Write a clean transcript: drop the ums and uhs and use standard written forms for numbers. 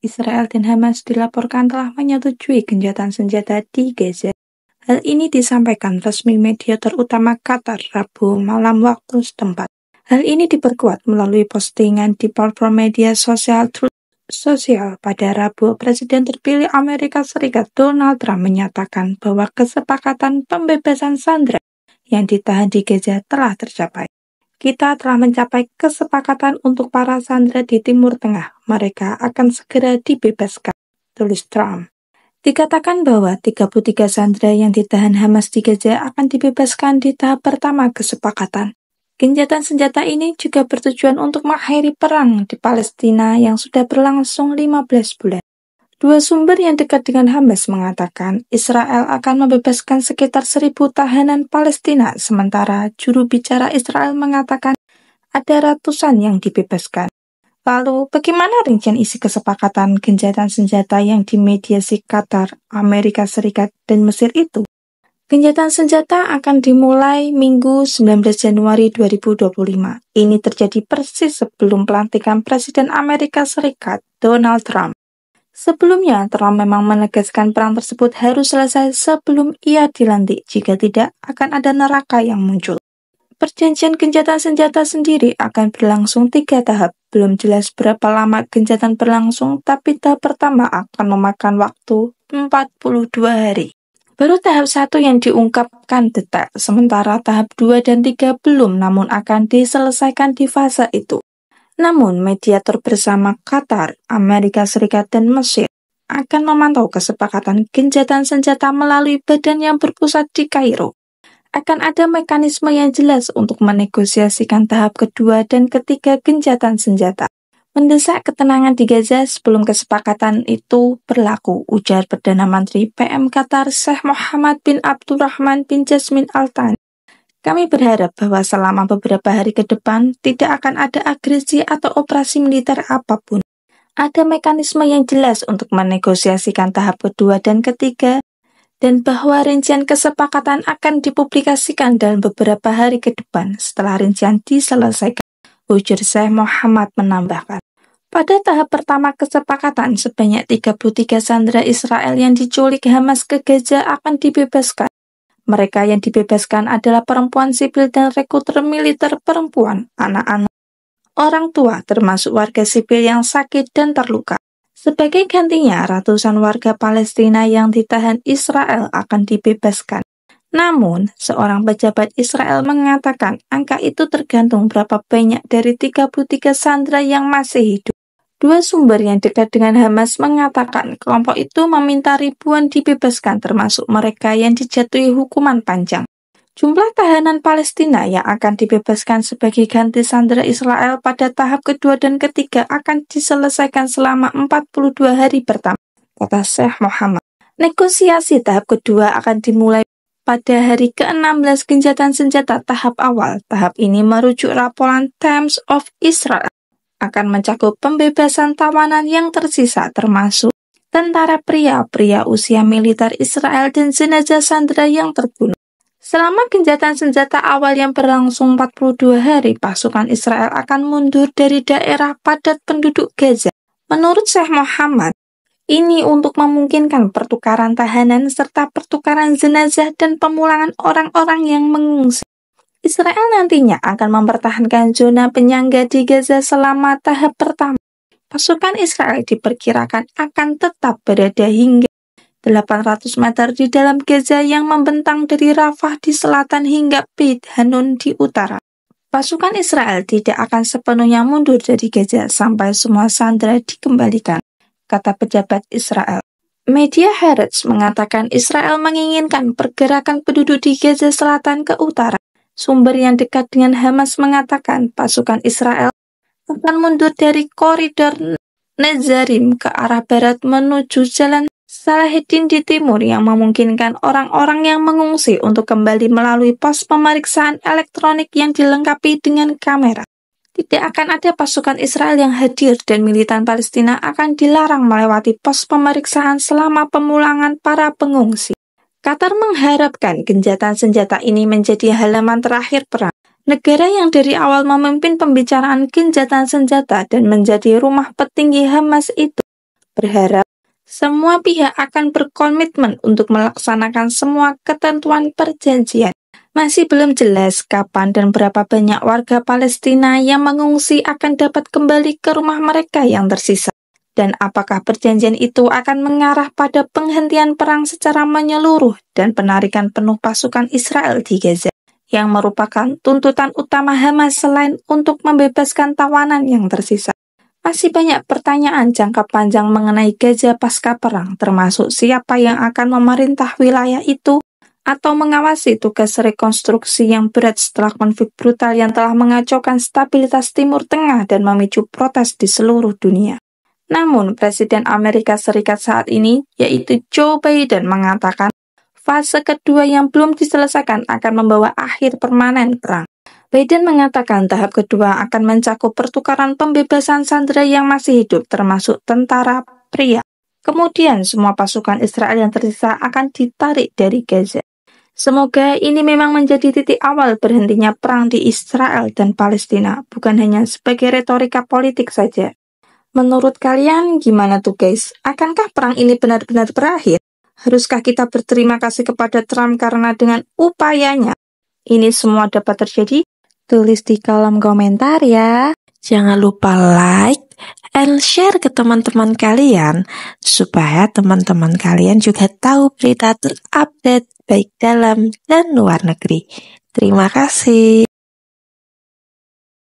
Israel dan Hamas dilaporkan telah menyetujui gencatan senjata di Gaza. Hal ini disampaikan resmi mediator utama Qatar Rabu malam waktu setempat. Hal ini diperkuat melalui postingan di platform media sosial Truth Social pada Rabu. Presiden terpilih Amerika Serikat Donald Trump menyatakan bahwa kesepakatan pembebasan sandera yang ditahan di Gaza telah tercapai. Kita telah mencapai kesepakatan untuk para sandera di Timur Tengah. Mereka akan segera dibebaskan, tulis Trump. Dikatakan bahwa 33 sandera yang ditahan Hamas di Gaza akan dibebaskan di tahap pertama kesepakatan. Gencatan senjata ini juga bertujuan untuk mengakhiri perang di Palestina yang sudah berlangsung 15 bulan. Dua sumber yang dekat dengan Hamas mengatakan Israel akan membebaskan sekitar 1.000 tahanan Palestina, sementara juru bicara Israel mengatakan ada ratusan yang dibebaskan. Lalu, bagaimana rincian isi kesepakatan gencatan senjata yang dimediasi Qatar, Amerika Serikat, dan Mesir itu? Gencatan senjata akan dimulai Minggu 19 Januari 2025. Ini terjadi persis sebelum pelantikan Presiden Amerika Serikat, Donald Trump. Sebelumnya, Trump memang menegaskan perang tersebut harus selesai sebelum ia dilantik. Jika tidak, akan ada neraka yang muncul. Perjanjian gencatan senjata sendiri akan berlangsung 3 tahap. Belum jelas berapa lama gencatan berlangsung, tapi tahap pertama akan memakan waktu 42 hari. Baru tahap 1 yang diungkapkan detail, sementara tahap 2 dan 3 belum, namun akan diselesaikan di fase itu. Namun, mediator bersama Qatar, Amerika Serikat, dan Mesir akan memantau kesepakatan gencatan senjata melalui badan yang berpusat di Kairo. Akan ada mekanisme yang jelas untuk menegosiasikan tahap kedua dan ketiga gencatan senjata. Mendesak ketenangan di Gaza sebelum kesepakatan itu berlaku, ujar Perdana Menteri PM Qatar Sheikh Mohammed bin Abdulrahman bin Jasmin Al Thani. Kami berharap bahwa selama beberapa hari ke depan tidak akan ada agresi atau operasi militer apapun. Ada mekanisme yang jelas untuk menegosiasikan tahap kedua dan ketiga, dan bahwa rincian kesepakatan akan dipublikasikan dalam beberapa hari ke depan setelah rincian diselesaikan, ujar Sheikh Mohammed menambahkan. Pada tahap pertama kesepakatan, sebanyak 33 sandera Israel yang diculik Hamas ke Gaza akan dibebaskan. Mereka yang dibebaskan adalah perempuan sipil dan rekruter militer perempuan, anak-anak, orang tua, termasuk warga sipil yang sakit dan terluka. Sebagai gantinya, ratusan warga Palestina yang ditahan Israel akan dibebaskan. Namun, seorang pejabat Israel mengatakan angka itu tergantung berapa banyak dari 33 sandera yang masih hidup. Dua sumber yang dekat dengan Hamas mengatakan kelompok itu meminta ribuan dibebaskan, termasuk mereka yang dijatuhi hukuman panjang. Jumlah tahanan Palestina yang akan dibebaskan sebagai ganti sandera Israel pada tahap kedua dan ketiga akan diselesaikan selama 42 hari pertama, kata Sheikh Mohammed. Negosiasi tahap kedua akan dimulai pada hari ke-16 gencatan senjata tahap awal. Tahap ini merujuk laporan Times of Israel. Akan mencakup pembebasan tawanan yang tersisa, termasuk tentara pria usia militer Israel dan jenazah sandera yang terbunuh. Selama gencatan senjata awal yang berlangsung 42 hari, pasukan Israel akan mundur dari daerah padat penduduk Gaza. Menurut Sheikh Mohammed, ini untuk memungkinkan pertukaran tahanan serta pertukaran jenazah dan pemulangan orang-orang yang mengungsi. Israel nantinya akan mempertahankan zona penyangga di Gaza selama tahap pertama. Pasukan Israel diperkirakan akan tetap berada hingga 800 meter di dalam Gaza yang membentang dari Rafah di selatan hingga Beit Hanun di utara. Pasukan Israel tidak akan sepenuhnya mundur dari Gaza sampai semua sandera dikembalikan, kata pejabat Israel. Media Haaretz mengatakan Israel menginginkan pergerakan penduduk di Gaza Selatan ke utara. Sumber yang dekat dengan Hamas mengatakan pasukan Israel akan mundur dari koridor Netzarim ke arah barat menuju jalan Salahuddin di timur yang memungkinkan orang-orang yang mengungsi untuk kembali melalui pos pemeriksaan elektronik yang dilengkapi dengan kamera. Tidak akan ada pasukan Israel yang hadir dan militan Palestina akan dilarang melewati pos pemeriksaan selama pemulangan para pengungsi. Qatar mengharapkan gencatan senjata ini menjadi halaman terakhir perang. Negara yang dari awal memimpin pembicaraan gencatan senjata dan menjadi rumah petinggi Hamas itu berharap semua pihak akan berkomitmen untuk melaksanakan semua ketentuan perjanjian. Masih belum jelas kapan dan berapa banyak warga Palestina yang mengungsi akan dapat kembali ke rumah mereka yang tersisa. Dan apakah perjanjian itu akan mengarah pada penghentian perang secara menyeluruh dan penarikan penuh pasukan Israel di Gaza, yang merupakan tuntutan utama Hamas selain untuk membebaskan tawanan yang tersisa. Masih banyak pertanyaan jangka panjang mengenai Gaza pasca perang, termasuk siapa yang akan memerintah wilayah itu atau mengawasi tugas rekonstruksi yang berat setelah konflik brutal yang telah mengacaukan stabilitas Timur Tengah dan memicu protes di seluruh dunia. Namun, Presiden Amerika Serikat saat ini, yaitu Joe Biden, mengatakan fase kedua yang belum diselesaikan akan membawa akhir permanen perang. Biden mengatakan tahap kedua akan mencakup pertukaran pembebasan sandera yang masih hidup, termasuk tentara pria. Kemudian semua pasukan Israel yang tersisa akan ditarik dari Gaza. Semoga ini memang menjadi titik awal berhentinya perang di Israel dan Palestina, bukan hanya sebagai retorika politik saja. Menurut kalian gimana tuh guys? Akankah perang ini benar-benar berakhir? Haruskah kita berterima kasih kepada Trump karena dengan upayanya ini semua dapat terjadi? Tulis di kolom komentar ya. Jangan lupa like and share ke teman-teman kalian supaya teman-teman kalian juga tahu berita terupdate baik dalam dan luar negeri. Terima kasih.